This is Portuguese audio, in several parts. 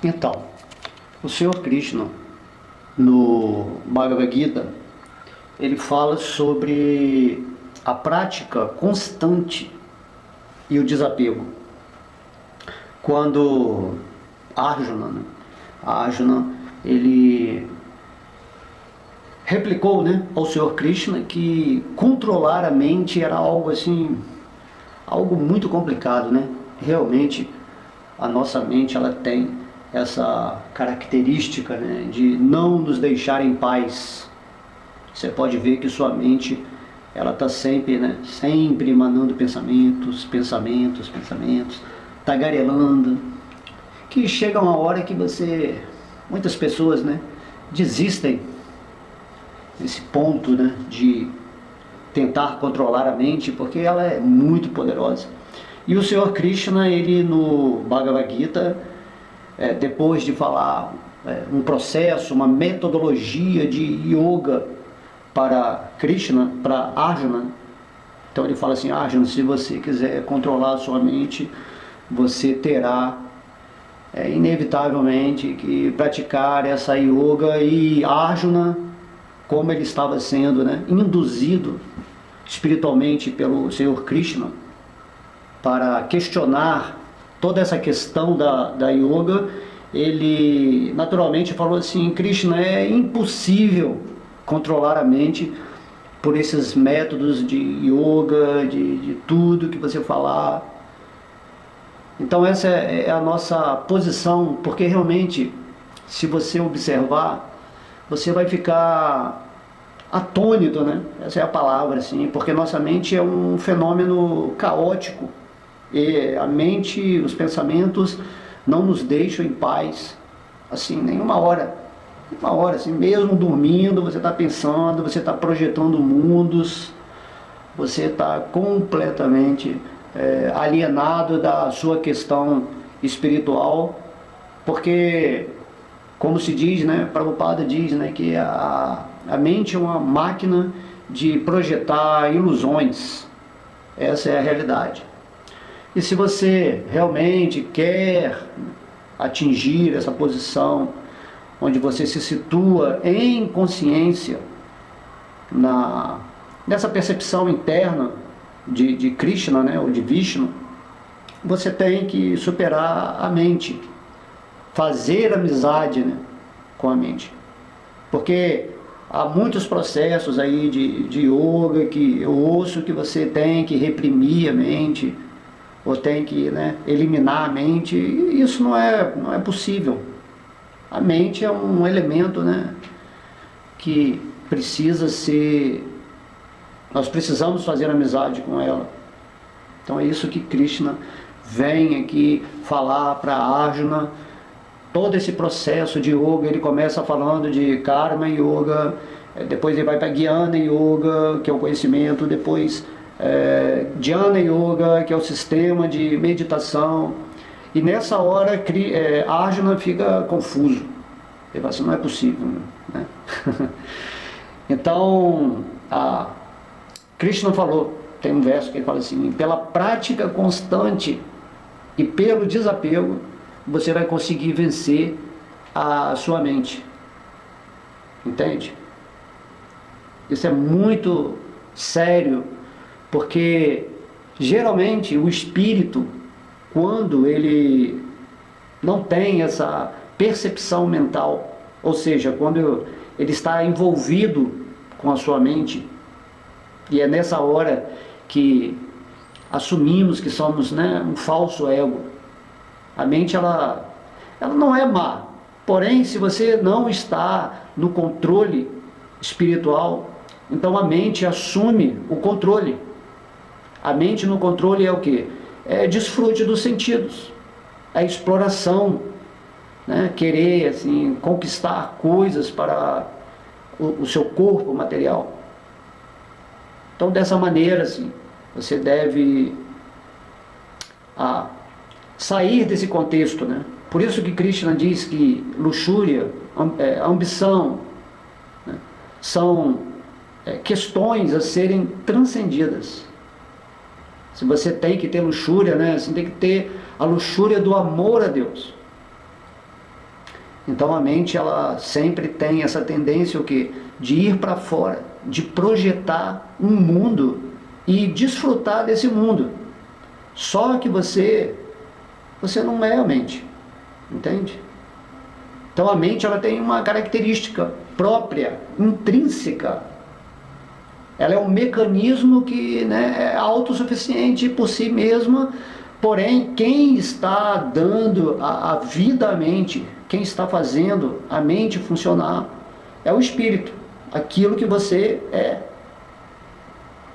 Então, o Senhor Krishna, no Bhagavad Gita, ele fala sobre a prática constante e o desapego. Quando Arjuna, ele replicou, ao Senhor Krishna que controlar a mente era algo assim, algo muito complicado, Realmente, a nossa mente, ela tem essa característica, de não nos deixar em paz. Você pode ver que sua mente, ela está sempre, sempre emanando pensamentos, tagarelando, que chega uma hora que muitas pessoas, desistem nesse ponto, de tentar controlar a mente, porque ela é muito poderosa. E o Senhor Krishna, ele no Bhagavad Gita, depois de falar um processo, uma metodologia de yoga para Krishna, para Arjuna, então ele fala assim: Arjuna, se você quiser controlar a sua mente, você terá inevitavelmente que praticar essa yoga. E Arjuna, como ele estava sendo induzido espiritualmente pelo Senhor Krishna para questionar toda essa questão da yoga, ele naturalmente falou assim: Krishna, é impossível controlar a mente por esses métodos de yoga, de tudo que você falar. Então essa é a nossa posição, porque realmente, se você observar, você vai ficar atônito, Essa é a palavra, assim, porque nossa mente é um fenômeno caótico. E a mente, os pensamentos não nos deixam em paz, assim, nenhuma hora. Uma hora, assim, mesmo dormindo, você está pensando, você está projetando mundos, você está completamente alienado da sua questão espiritual, porque, como se diz, Prabhupada diz, que a mente é uma máquina de projetar ilusões. Essa é a realidade. E se você realmente quer atingir essa posição onde você se situa em consciência, nessa percepção interna de Krishna, ou de Vishnu, você tem que superar a mente, fazer amizade com a mente. Porque há muitos processos aí de yoga que eu ouço que você tem que reprimir a mente, ou tem que eliminar a mente, e isso não é possível. A mente é um elemento que precisa ser... Nós precisamos fazer amizade com ela. Então é isso que Krishna vem aqui falar para Arjuna. Todo esse processo de yoga, ele começa falando de Karma Yoga, depois ele vai para Jnana Yoga, que é o conhecimento, depois Dhyana Yoga, que é o sistema de meditação. E nessa hora Arjuna fica confuso. Ele fala assim: não é possível, Então Krishna falou, tem um verso que ele fala assim: pela prática constante e pelo desapego, você vai conseguir vencer a sua mente. Entende? Isso é muito sério, porque geralmente o espírito, quando ele não tem essa percepção mental, ou seja, quando ele está envolvido com a sua mente, e é nessa hora que assumimos que somos um falso ego. A mente, ela não é má, porém, se você não está no controle espiritual, então a mente assume o controle. A mente no controle é o quê? É desfrute dos sentidos, é exploração, querer assim, conquistar coisas para o seu corpo material. Então, dessa maneira, assim, você deve sair desse contexto, Por isso que Krishna diz que luxúria, ambição, são questões a serem transcendidas. Se você tem que ter luxúria, você tem que ter a luxúria do amor a Deus. Então a mente, ela sempre tem essa tendência o quê? De ir para fora, de projetar um mundo e desfrutar desse mundo. Só que você não é a mente, entende? Então a mente, ela tem uma característica própria, intrínseca. Ela é um mecanismo que, né, é autossuficiente por si mesma, porém quem está dando a vida à mente, quem está fazendo a mente funcionar, é o espírito, aquilo que você é.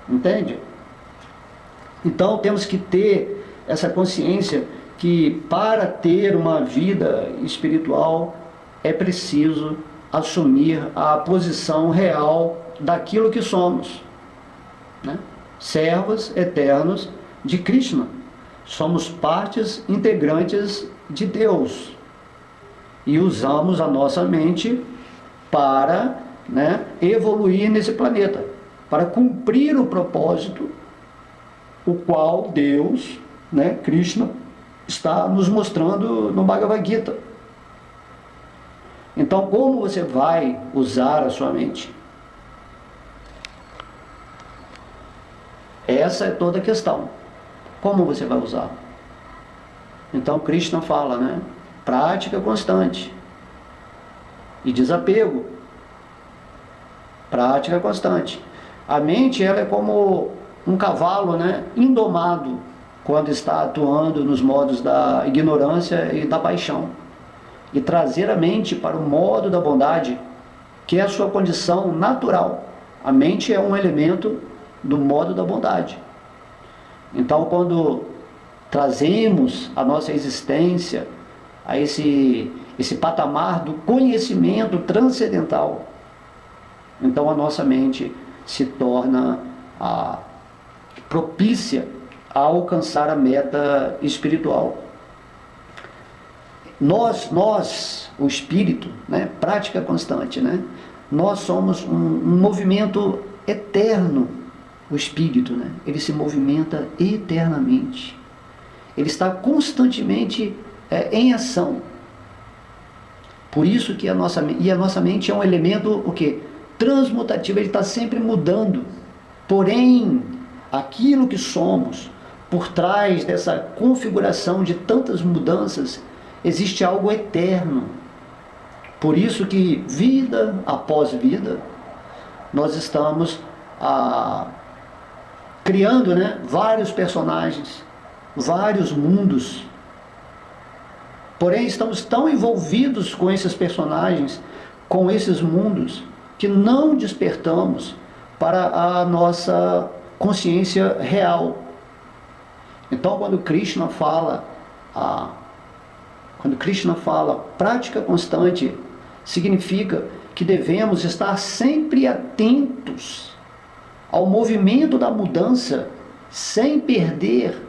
Entende? Então temos que ter essa consciência que para ter uma vida espiritual é preciso assumir a posição real daquilo que somos, né? Servos eternos de Krishna. Somos partes integrantes de Deus e usamos a nossa mente para, né, evoluir nesse planeta, para cumprir o propósito o qual Deus, né, Krishna, está nos mostrando no Bhagavad Gita. Então, como você vai usar a sua mente? Essa é toda a questão. Como você vai usar? Então, Krishna fala, né? Prática constante e desapego. Prática constante. A mente, ela é como um cavalo, né, indomado quando está atuando nos modos da ignorância e da paixão. E trazer a mente para o modo da bondade, que é a sua condição natural. A mente é um elemento do modo da bondade. Então, quando trazemos a nossa existência a esse patamar do conhecimento transcendental, então a nossa mente se torna propícia a alcançar a meta espiritual. Nós, o espírito, né, prática constante, né, nós somos um movimento eterno. O espírito, né, ele se movimenta eternamente. Ele está constantemente em ação. Por isso que a nossa mente é um elemento o quê? Transmutativo, ele está sempre mudando. Porém, aquilo que somos, por trás dessa configuração de tantas mudanças, existe algo eterno. Por isso que, vida após vida, nós estamos criando, né, vários personagens, vários mundos. Porém, estamos tão envolvidos com esses personagens, com esses mundos, que não despertamos para a nossa consciência real. Então, quando Krishna fala prática constante, significa que devemos estar sempre atentos ao movimento da mudança, sem perder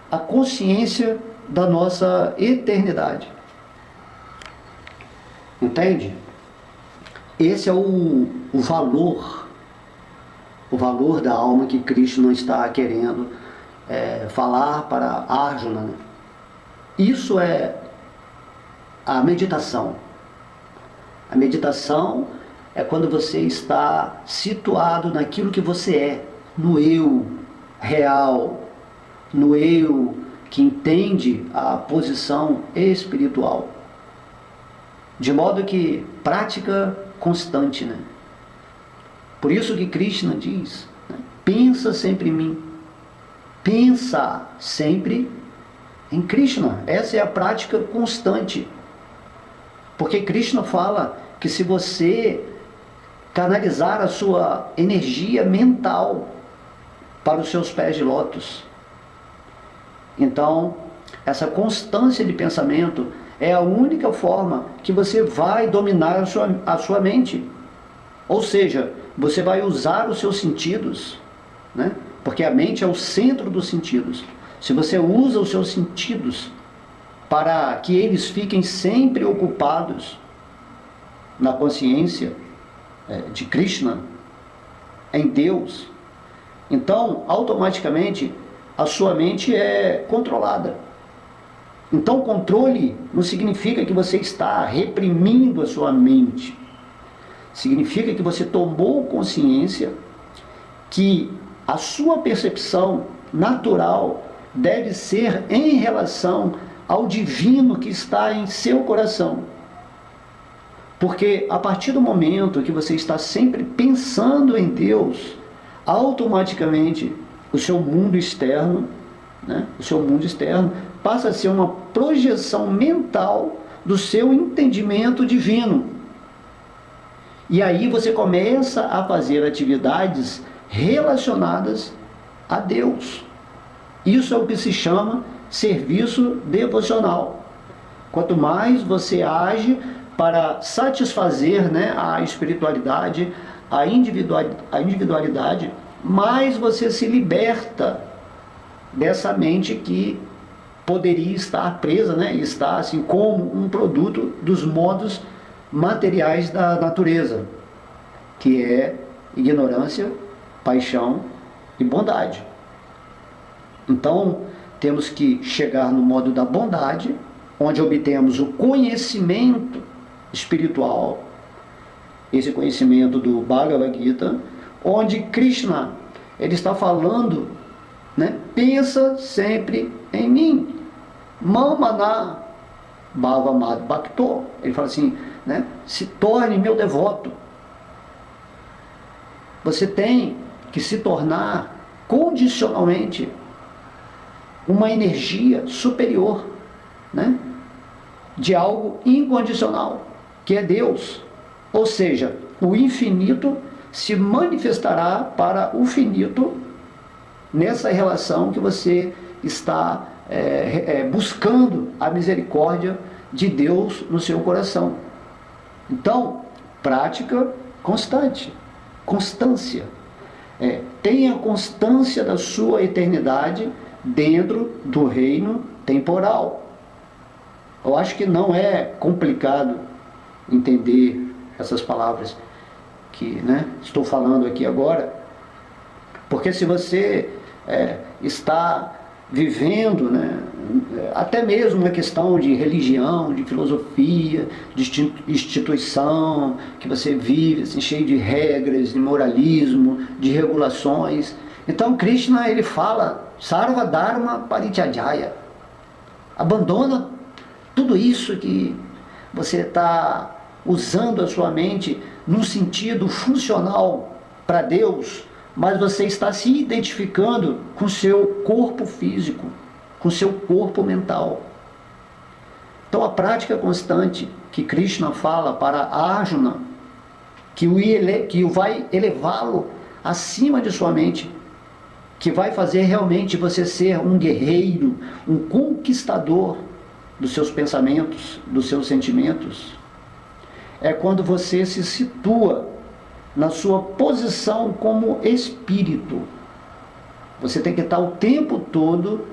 a consciência da nossa eternidade. Entende? Esse é o valor da alma que Krishna está querendo falar para Arjuna, né? Isso é a meditação. A meditação é quando você está situado naquilo que você é, no eu real, no eu que entende a posição espiritual. De modo que prática constante, né? Por isso que Krishna diz, né, pensa sempre em mim. Pensa sempre em Krishna. Essa é a prática constante. Porque Krishna fala que se você canalizar a sua energia mental para os seus pés de lótus, então essa constância de pensamento é a única forma que você vai dominar a sua mente. Ou seja, você vai usar os seus sentidos, né? Porque a mente é o centro dos sentidos. Se você usa os seus sentidos para que eles fiquem sempre ocupados na consciência de Krishna, em Deus, então automaticamente a sua mente é controlada. Então, controle não significa que você está reprimindo a sua mente. Significa que você tomou consciência que a sua percepção natural deve ser em relação ao divino que está em seu coração. Porque a partir do momento que você está sempre pensando em Deus, automaticamente o seu mundo externo, né, o seu mundo externo passa a ser uma projeção mental do seu entendimento divino. E aí você começa a fazer atividades relacionadas a Deus. Isso é o que se chama serviço devocional. Quanto mais você age para satisfazer, né, a espiritualidade, a individualidade, mais você se liberta dessa mente que poderia estar presa, né, está assim como um produto dos modos materiais da natureza, que é ignorância, paixão e bondade. Então, temos que chegar no modo da bondade, onde obtemos o conhecimento espiritual, esse conhecimento do Bhagavad Gita, onde Krishna, ele está falando, né, pensa sempre em mim. Mamana Bhavamad Bhakto. Ele fala assim, né, se torne meu devoto. Você tem que se tornar condicionalmente uma energia superior, né, de algo incondicional, que é Deus. Ou seja, o infinito se manifestará para o finito nessa relação que você está buscando a misericórdia de Deus no seu coração. Então, prática constante, constância. Tenha constância da sua eternidade dentro do reino temporal. Eu acho que não é complicado entender essas palavras que, né, estou falando aqui agora, porque se você está vivendo, né, até mesmo uma questão de religião, de filosofia, de instituição, que você vive assim, cheio de regras, de moralismo, de regulações. Então Krishna, ele fala Sarva Dharma Parityaja, abandona tudo isso que você está usando a sua mente num sentido funcional para Deus, mas você está se identificando com o seu corpo físico, com o seu corpo mental. Então a prática constante que Krishna fala para Arjuna, que vai elevá-lo acima de sua mente, que vai fazer realmente você ser um guerreiro, um conquistador dos seus pensamentos, dos seus sentimentos, é quando você se situa na sua posição como espírito. Você tem que estar o tempo todo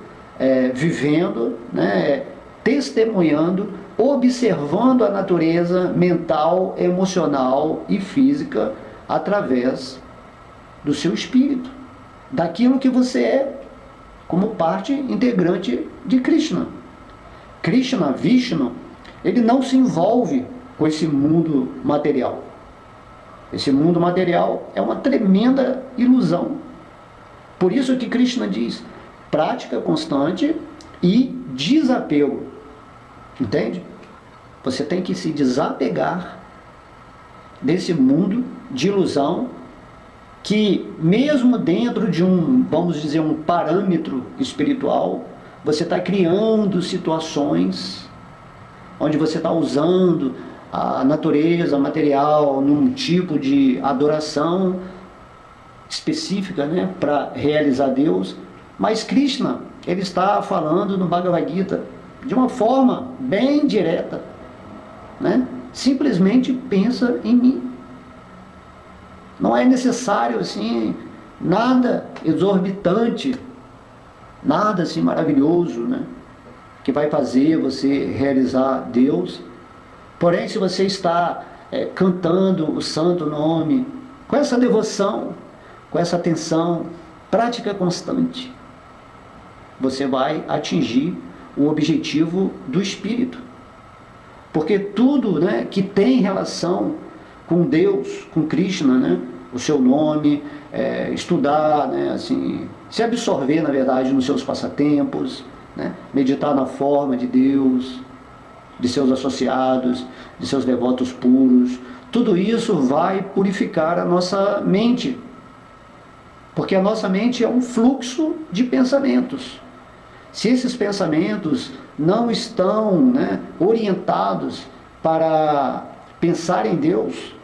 vivendo, né, testemunhando, observando a natureza mental, emocional e física através do seu espírito, daquilo que você é, como parte integrante de Krishna. Krishna, Vishnu, ele não se envolve com esse mundo material. Esse mundo material é uma tremenda ilusão. Por isso que Krishna diz, prática constante e desapego. Entende? Você tem que se desapegar desse mundo de ilusão que, mesmo dentro de vamos dizer, um parâmetro espiritual, você está criando situações onde você está usando a natureza material num tipo de adoração específica, né, para realizar Deus. Mas Krishna, ele está falando no Bhagavad Gita de uma forma bem direta, né? Simplesmente pensa em mim. Não é necessário assim nada exorbitante, nada assim maravilhoso, né, que vai fazer você realizar Deus. Porém, se você está cantando o santo nome, com essa devoção, com essa atenção, prática constante, você vai atingir o objetivo do Espírito. Porque tudo, né, que tem relação com Deus, com Krishna, né, o seu nome, estudar, né, assim, se absorver, na verdade, nos seus passatempos, né, meditar na forma de Deus, de seus associados, de seus devotos puros, tudo isso vai purificar a nossa mente. Porque a nossa mente é um fluxo de pensamentos. Se esses pensamentos não estão, né, orientados para pensar em Deus,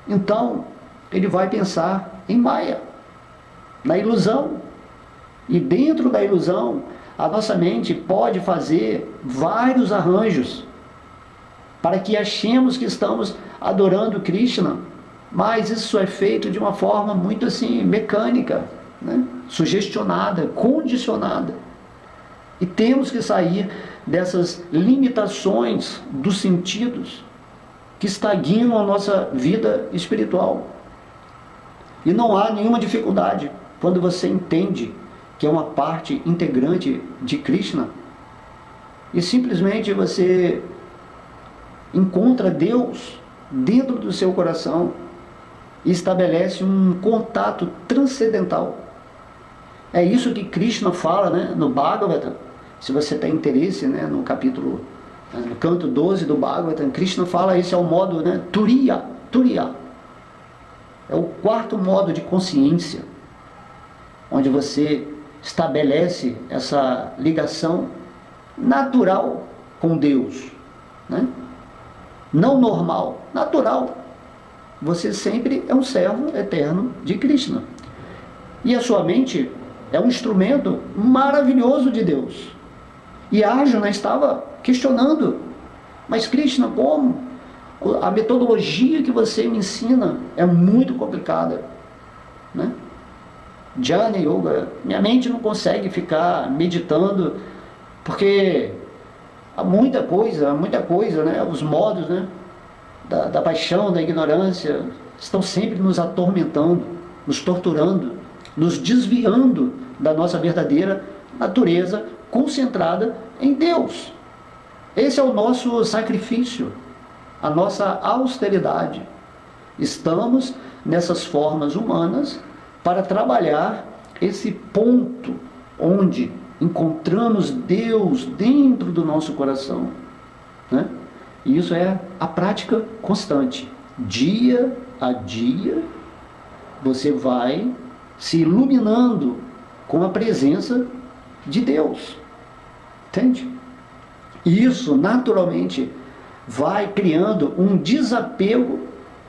então ele vai pensar em Maya, na ilusão. E dentro da ilusão, a nossa mente pode fazer vários arranjos para que achemos que estamos adorando Krishna, mas isso é feito de uma forma muito assim, mecânica, né? Sugestionada, condicionada. E temos que sair dessas limitações dos sentidos que estagnam a nossa vida espiritual. E não há nenhuma dificuldade quando você entende que é uma parte integrante de Krishna e simplesmente você encontra Deus dentro do seu coração e estabelece um contato transcendental. É isso que Krishna fala, né, no Bhagavatam. Se você tem interesse, né, no capítulo, no canto 12 do Bhagavatam, Krishna fala, esse é o modo, né, Turiya. É o quarto modo de consciência, onde você estabelece essa ligação natural com Deus, né? Não normal, natural. Você sempre é um servo eterno de Krishna. E a sua mente é um instrumento maravilhoso de Deus. E Arjuna estava questionando, mas Krishna, como? A metodologia que você me ensina é muito complicada, né? Jnana Yoga, minha mente não consegue ficar meditando, porque há muita coisa, né? Os modos, né, da paixão, da ignorância, estão sempre nos atormentando, nos torturando, nos desviando da nossa verdadeira natureza concentrada em Deus. Esse é o nosso sacrifício, a nossa austeridade. Estamos nessas formas humanas para trabalhar esse ponto onde encontramos Deus dentro do nosso coração, né? E isso é a prática constante. Dia a dia, você vai se iluminando com a presença de Deus. Entende? E isso, naturalmente, vai criando um desapego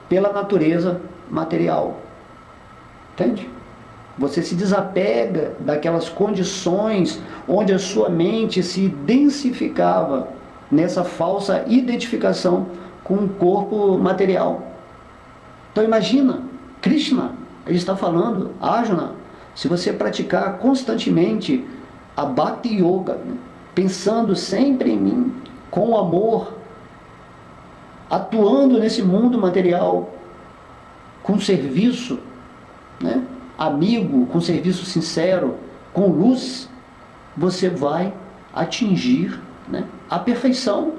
pela natureza material. Entende? Você se desapega daquelas condições onde a sua mente se densificava nessa falsa identificação com o corpo material. Então imagina, Krishna, ele está falando, Arjuna, se você praticar constantemente a Bhakti Yoga, né, pensando sempre em mim, com amor, atuando nesse mundo material, com serviço, né, amigo, com serviço sincero, com luz, você vai atingir, né, a perfeição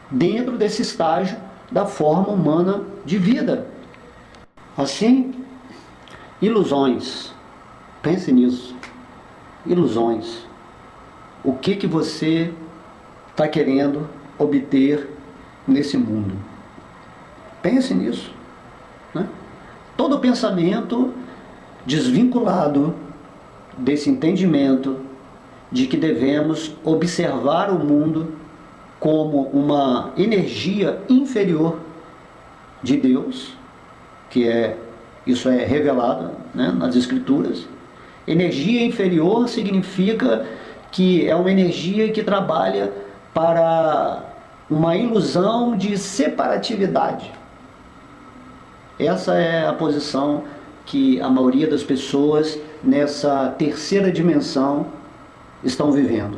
dentro desse estágio da forma humana de vida. Assim, ilusões. Pense nisso. Ilusões. O que você está querendo obter nesse mundo? Pense nisso, né? Todo pensamento desvinculado desse entendimento de que devemos observar o mundo como uma energia inferior de Deus, isso é revelado, né, nas Escrituras. Energia inferior significa que é uma energia que trabalha para uma ilusão de separatividade. Essa é a posição que a maioria das pessoas nessa terceira dimensão estão vivendo.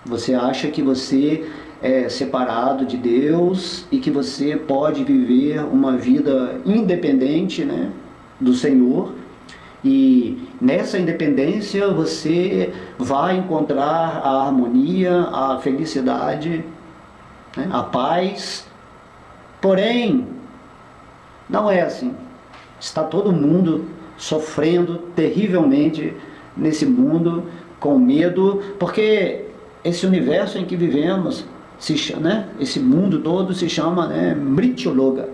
Você acha que você é separado de Deus e que você pode viver uma vida independente, né, do Senhor, E nessa independência você vai encontrar a harmonia, a felicidade, né, a paz. Porém, não é assim. Está todo mundo sofrendo terrivelmente nesse mundo, com medo, porque esse universo em que vivemos, esse mundo todo se chama, né, Mrityoloka.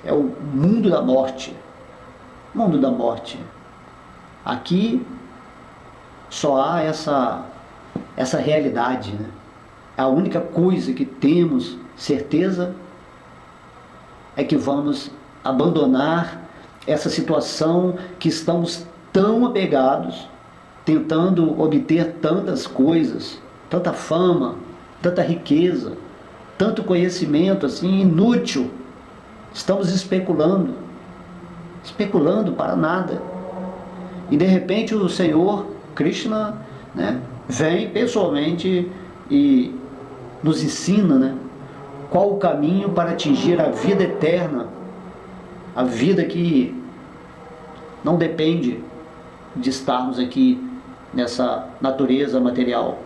É o mundo da morte. Mundo da morte. Aqui só há essa realidade, né? A única coisa que temos certeza é que vamos abandonar essa situação que estamos tão apegados, tentando obter tantas coisas, tanta fama, tanta riqueza, tanto conhecimento assim inútil. Estamos especulando para nada. E de repente o Senhor Krishna, né, vem pessoalmente e nos ensina, né, qual o caminho para atingir a vida eterna, a vida que não depende de estarmos aqui nessa natureza material.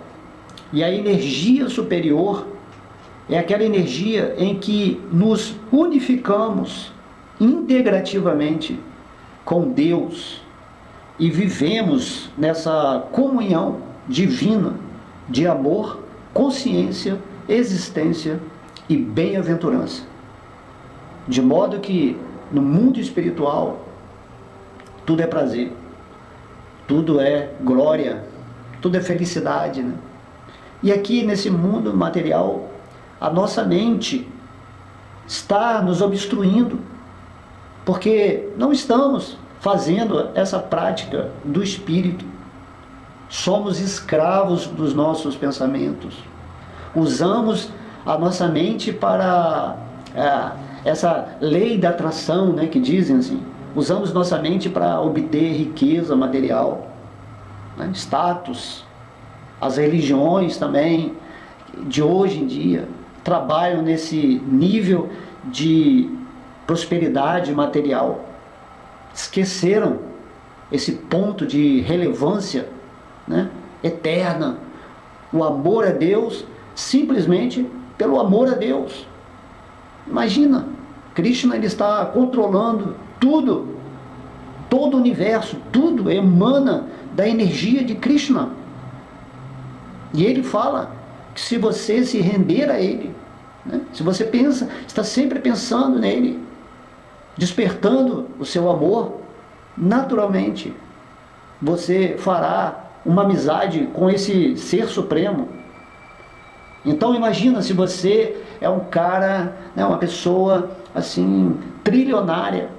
E a energia superior é aquela energia em que nos unificamos integrativamente com Deus e vivemos nessa comunhão divina de amor, consciência, existência e bem-aventurança. De modo que no mundo espiritual tudo é prazer, tudo é glória, tudo é felicidade, né? E aqui nesse mundo material a nossa mente está nos obstruindo, porque não estamos fazendo essa prática do espírito. Somos escravos dos nossos pensamentos. Usamos a nossa mente para essa lei da atração, né, que dizem assim. Usamos nossa mente para obter riqueza material, né, status. As religiões também de hoje em dia trabalham nesse nível de prosperidade material. Esqueceram esse ponto de relevância, né, eterna. O amor a Deus, simplesmente pelo amor a Deus. Imagina, Krishna ele está controlando tudo, todo o universo, tudo emana da energia de Krishna. E ele fala que se você se render a ele, né, se você está sempre pensando nele, despertando o seu amor, naturalmente você fará uma amizade com esse ser supremo. Então imagina se você é um cara, né, uma pessoa assim trilionária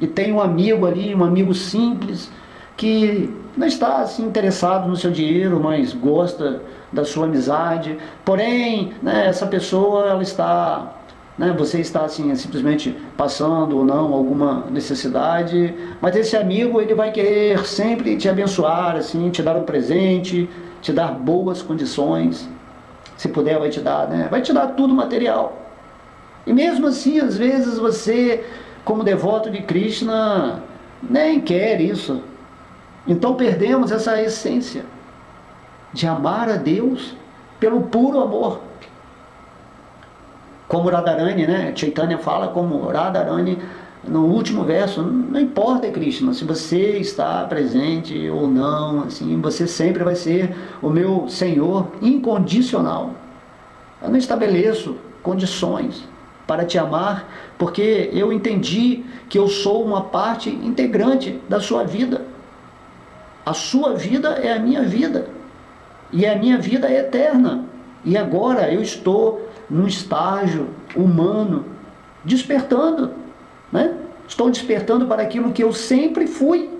e tem um amigo ali, um amigo simples que não está assim interessado no seu dinheiro, mas gosta da sua amizade. Porém, né, essa pessoa ela está, né, você está assim simplesmente passando ou não alguma necessidade, mas esse amigo ele vai querer sempre te abençoar, assim, te dar um presente, te dar boas condições. Se puder vai te dar, né? Vai te dar tudo material. E mesmo assim, às vezes você, como devoto de Krishna, nem quer isso. Então perdemos essa essência de amar a Deus pelo puro amor. Como Radharani, né? Chaitanya fala como Radharani no último verso, não importa, Krishna, se você está presente ou não, assim, você sempre vai ser o meu Senhor incondicional. Eu não estabeleço condições para te amar, porque eu entendi que eu sou uma parte integrante da sua vida. A sua vida é a minha vida, e a minha vida é eterna. E agora eu estou num estágio humano, despertando, né? Estou despertando para aquilo que eu sempre fui,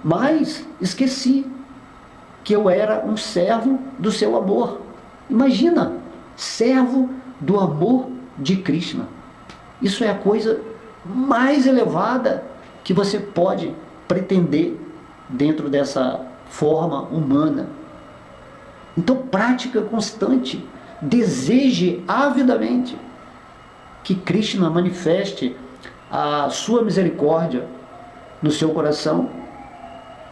mas esqueci que eu era um servo do seu amor. Imagina, servo do amor de Krishna. Isso é a coisa mais elevada que você pode pretender dentro dessa forma humana. Então, prática constante, deseje avidamente que Krishna manifeste a sua misericórdia no seu coração,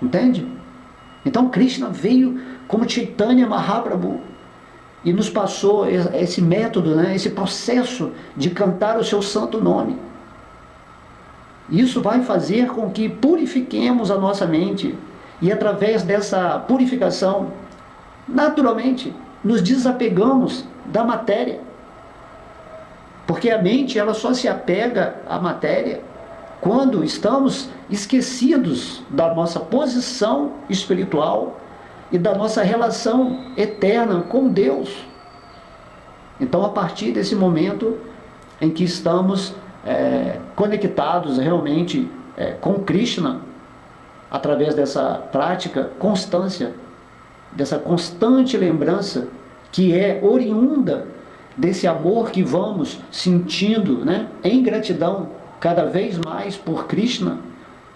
Entende? Então Krishna veio como Chaitanya Mahaprabhu e nos passou esse método, né, esse processo de cantar o seu santo nome. Isso vai fazer com que purifiquemos a nossa mente e através dessa purificação, naturalmente, nos desapegamos da matéria. Porque a mente, ela só se apega à matéria quando estamos esquecidos da nossa posição espiritual e da nossa relação eterna com Deus. Então, a partir desse momento em que estamos conectados realmente com Krishna, através dessa prática, constância, dessa constante lembrança que é oriunda desse amor que vamos sentindo, né, em gratidão cada vez mais por Krishna,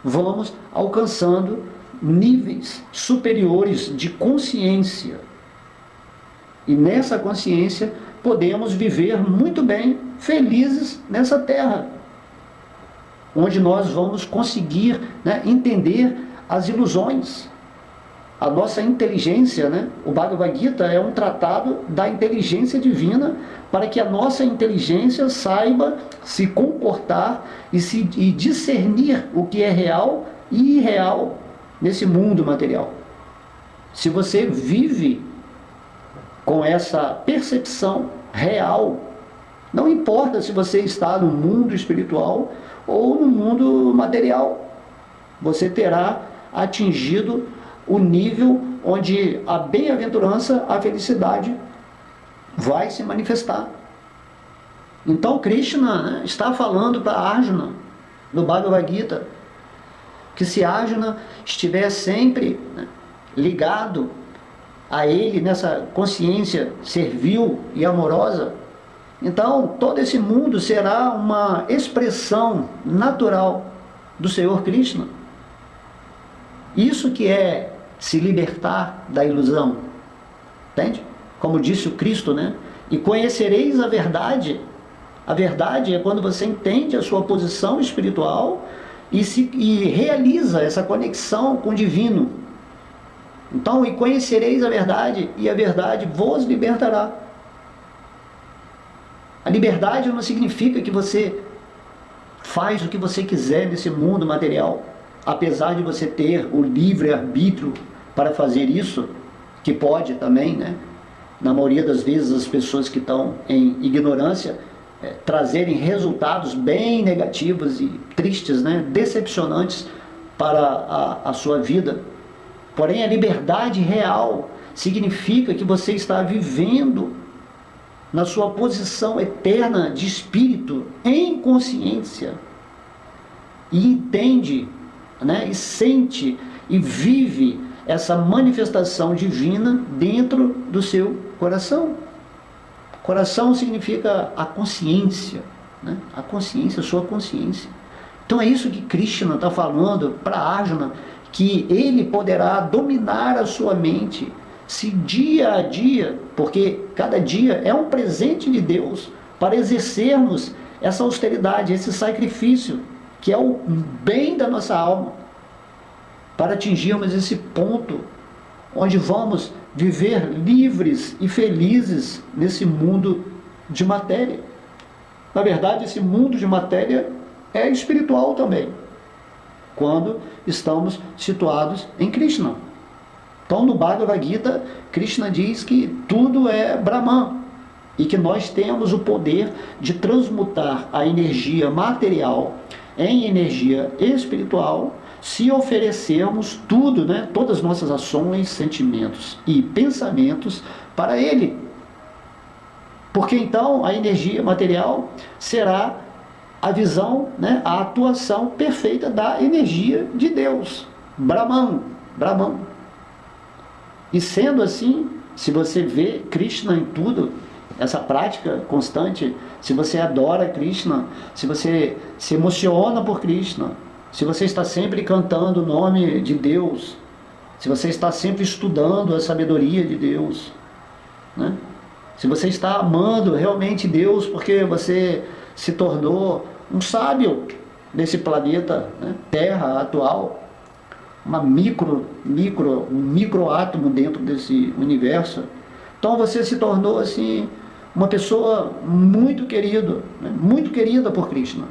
vamos alcançando níveis superiores de consciência. E nessa consciência podemos viver muito bem, felizes nessa terra, onde nós vamos conseguir, né, entender as ilusões. A nossa inteligência, né? O Bhagavad Gita é um tratado da inteligência divina para que a nossa inteligência saiba se comportar e discernir o que é real e irreal nesse mundo material. Se você vive com essa percepção real, não importa se você está no mundo espiritual ou no mundo material, você terá atingido o nível onde a bem-aventurança, a felicidade vai se manifestar. Então Krishna, né, está falando para Arjuna no Bhagavad Gita que se Arjuna estiver sempre, né, ligado a ele nessa consciência servil e amorosa, então todo esse mundo será uma expressão natural do Senhor Krishna. Isso que é se libertar da ilusão, entende? Como disse o Cristo, né? E conhecereis a verdade. A verdade é quando você entende a sua posição espiritual e realiza essa conexão com o divino. Então, e conhecereis a verdade, e a verdade vos libertará. A liberdade não significa que você faz o que você quiser nesse mundo material. Apesar de você ter o livre-arbítrio para fazer isso, que pode também, né, na maioria das vezes as pessoas que estão em ignorância, trazerem resultados bem negativos e tristes, né, decepcionantes para a sua vida. Porém, a liberdade real significa que você está vivendo na sua posição eterna de espírito, em consciência, e entende, né, e sente e vive essa manifestação divina dentro do seu coração. Coração significa a consciência, né? A consciência, a sua consciência. Então é isso que Krishna está falando para Arjuna, que ele poderá dominar a sua mente se dia a dia, porque cada dia é um presente de Deus para exercermos essa austeridade, esse sacrifício, que é o bem da nossa alma, para atingirmos esse ponto onde vamos viver livres e felizes nesse mundo de matéria. Na verdade, esse mundo de matéria é espiritual também, quando estamos situados em Krishna. Então, no Bhagavad Gita, Krishna diz que tudo é Brahman e que nós temos o poder de transmutar a energia material em energia espiritual, se oferecermos tudo, né, todas as nossas ações, sentimentos e pensamentos para Ele. Porque então a energia material será a visão, né, a atuação perfeita da energia de Deus, Brahman, Brahman. E sendo assim, se você vê Krishna em tudo, essa prática constante, se você adora Krishna, se você se emociona por Krishna, se você está sempre cantando o nome de Deus, se você está sempre estudando a sabedoria de Deus, né? Se você está amando realmente Deus porque você se tornou um sábio nesse planeta, né, Terra atual, um microátomo dentro desse universo. Então você se tornou assim uma pessoa muito querida, né? Muito querida por Krishna.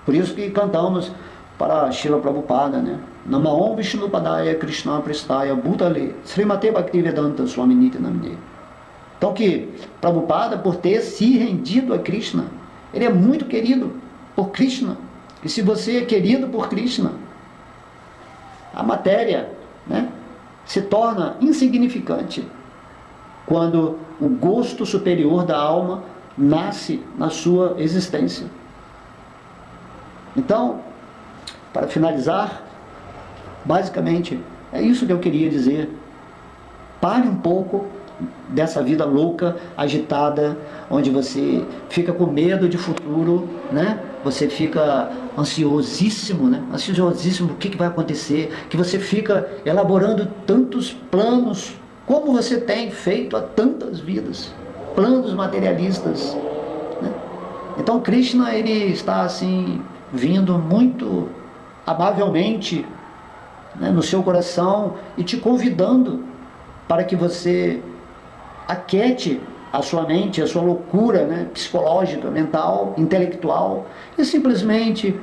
Por isso que cantamos para Srila Prabhupada, né? Namaon Vishnupadaya Krishna Prestaya Bhutale Srimate Bhaktivedanta Swami Nityanamane. Então que Prabhupada, por ter se rendido a Krishna, ele é muito querido por Krishna. E se você é querido por Krishna, a matéria, né, se torna insignificante quando o gosto superior da alma nasce na sua existência. Então, para finalizar, basicamente, é isso que eu queria dizer. Pare um pouco dessa vida louca, agitada, onde você fica com medo de futuro, né? Você fica ansiosíssimo, né? Ansiosíssimo, o que vai acontecer, que você fica elaborando tantos planos, como você tem feito há tantas vidas, planos materialistas, né? Então Krishna, ele está assim, vindo muito amavelmente, né, no seu coração e te convidando para que você aquete a sua mente, a sua loucura, né, psicológica, mental, intelectual, e simplesmente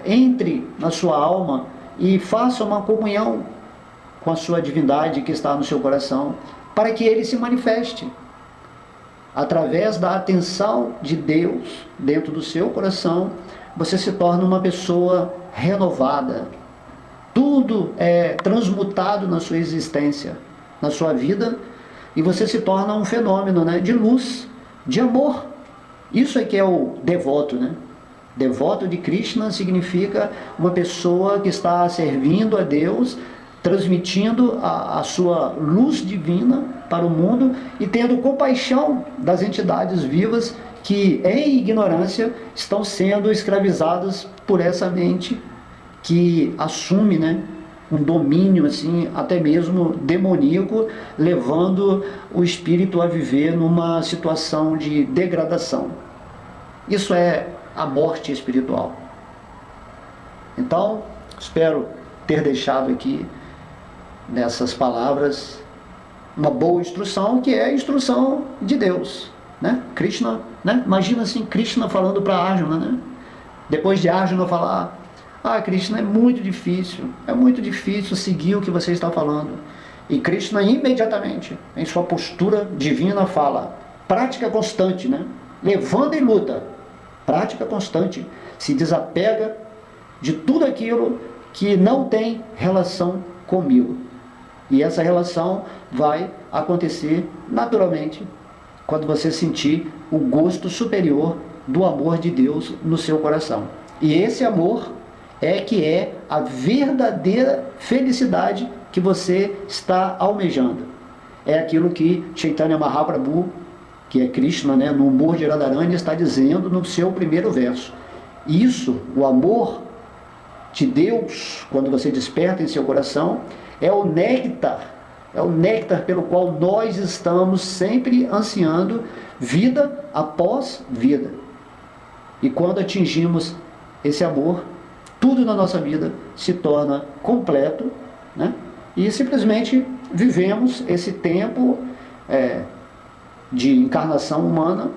entre na sua alma e faça uma comunhão com a sua divindade que está no seu coração, para que ele se manifeste através da atenção de Deus dentro do seu coração. Você se torna uma pessoa renovada. Tudo é transmutado na sua existência, na sua vida, e você se torna um fenômeno, né, de luz, de amor. Isso é que é o devoto, né? Devoto de Krishna significa uma pessoa que está servindo a Deus, transmitindo a sua luz divina para o mundo e tendo compaixão das entidades vivas que, em ignorância, estão sendo escravizadas por essa mente que assume, né, um domínio assim, até mesmo demoníaco, levando o espírito a viver numa situação de degradação. Isso é a morte espiritual. Então, espero ter deixado aqui, nessas palavras, uma boa instrução, que é a instrução de Deus, né? Krishna, né? Imagina assim, Krishna falando para Arjuna, né? Depois de Arjuna falar: Krishna, é muito difícil seguir o que você está falando. E Krishna imediatamente, em sua postura divina, fala: prática constante, né? Levanta e luta, prática constante, se desapega de tudo aquilo que não tem relação comigo. E essa relação vai acontecer naturalmente quando você sentir o gosto superior do amor de Deus no seu coração. E esse amor que é a verdadeira felicidade que você está almejando. É aquilo que Chaitanya Mahaprabhu, que é Krishna, né, no humor de Radharani, está dizendo no seu primeiro verso. Isso, o amor de Deus, quando você desperta em seu coração, é o néctar pelo qual nós estamos sempre ansiando, vida após vida. E quando atingimos esse amor, tudo na nossa vida se torna completo, né? E simplesmente vivemos esse tempo de encarnação humana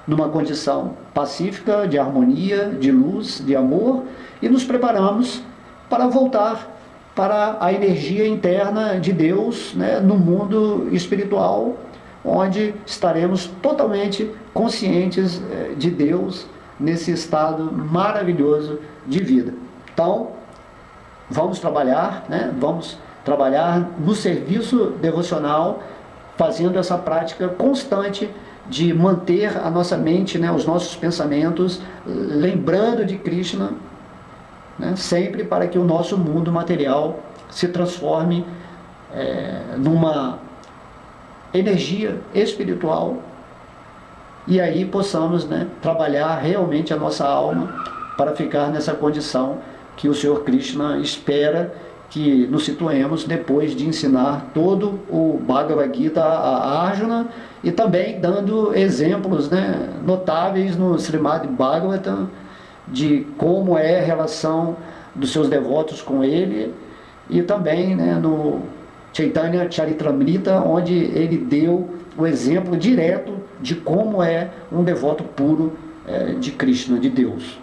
numa condição pacífica, de harmonia, de luz, de amor, e nos preparamos para voltar para a energia interna de Deus, né, no mundo espiritual, onde estaremos totalmente conscientes de Deus nesse estado maravilhoso de vida. Então, vamos trabalhar, né, vamos trabalhar no serviço devocional, fazendo essa prática constante de manter a nossa mente, né, os nossos pensamentos, lembrando de Krishna, né, sempre, para que o nosso mundo material se transforme numa energia espiritual, e aí possamos, né, trabalhar realmente a nossa alma para ficar nessa condição que o Senhor Krishna espera que nos situemos depois de ensinar todo o Bhagavad Gita a Arjuna, e também dando exemplos, né, notáveis no Srimad Bhagavatam, de como é a relação dos seus devotos com ele, e também, né, no Chaitanya Charitamrita, onde ele deu o exemplo direto de como é um devoto puro de Krishna, de Deus.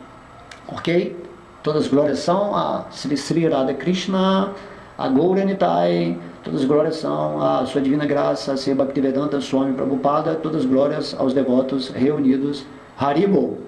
Ok? Todas as glórias são a Sri Sri Radha Krishna, a Gaura Nitai, todas as glórias são a sua divina graça, a Sri Bhaktivedanta Swami Prabhupada, todas as glórias aos devotos reunidos. Haribol.